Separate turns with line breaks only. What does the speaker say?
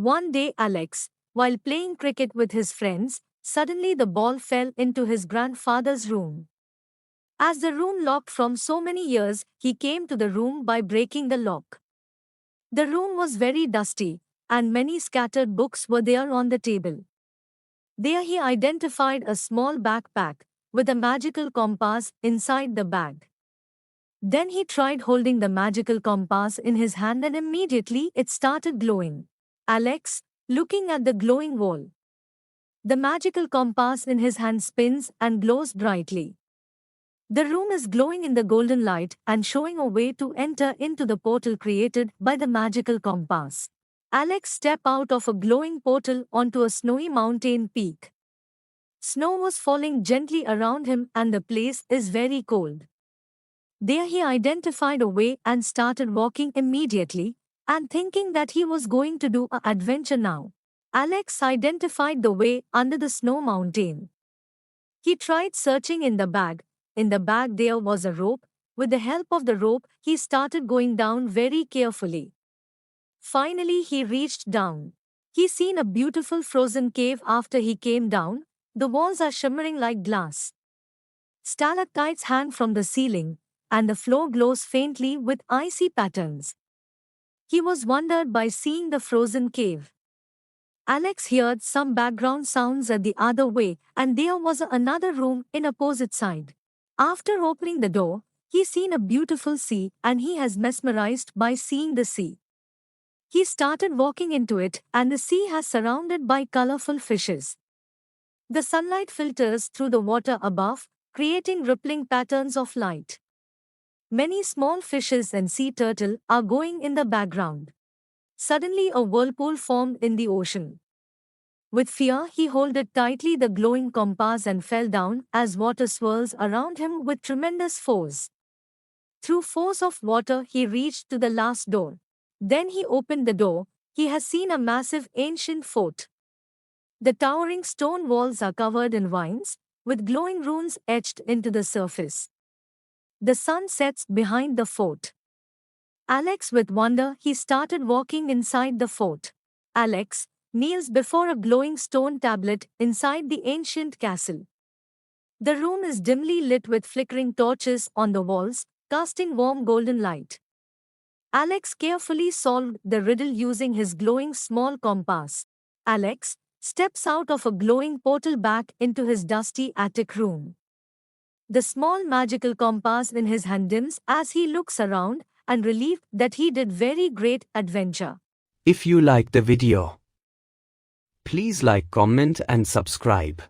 One day Alex, while playing cricket with his friends, suddenly the ball fell into his grandfather's room. As the room locked from so many years, he came to the room by breaking the lock. The room was very dusty, and many scattered books were there on the table. There he identified a small backpack with a magical compass inside the bag. Then he tried holding the magical compass in his hand and immediately it started glowing. Alex, looking at the glowing wall. The magical compass in his hand spins and glows brightly. The room is glowing in the golden light and showing a way to enter into the portal created by the magical compass. Alex stepped out of a glowing portal onto a snowy mountain peak. Snow was falling gently around him and the place is very cold. There he identified a way and started walking immediately, and thinking that he was going to do an adventure now. Alex identified the way under the snow mountain. He tried searching in the bag. In the bag there was a rope. With the help of the rope, he started going down very carefully. Finally he reached down. He seen a beautiful frozen cave after he came down. The walls are shimmering like glass. Stalactites hang from the ceiling, and the floor glows faintly with icy patterns. He was wondered by seeing the frozen cave. Alex heard some background sounds at the other way, and there was another room in opposite side. After opening the door, he seen a beautiful sea and he has mesmerized by seeing the sea. He started walking into it and the sea has surrounded by colorful fishes. The sunlight filters through the water above, creating rippling patterns of light. Many small fishes and sea turtle are going in the background. Suddenly a whirlpool formed in the ocean. With fear he holded tightly the glowing compass and fell down as water swirls around him with tremendous force. Through force of water he reached to the last door. Then he opened the door. He has seen a massive ancient fort. The towering stone walls are covered in vines, with glowing runes etched into the surface. The sun sets behind the fort. Alex, with wonder, he started walking inside the fort. Alex kneels before a glowing stone tablet inside the ancient castle. The room is dimly lit with flickering torches on the walls, casting warm golden light. Alex carefully solved the riddle using his glowing small compass. Alex steps out of a glowing portal back into his dusty attic room. The small magical compass in his hand dims as he looks around and relieved that he did very great adventure.
If you like the video, please like, comment and subscribe.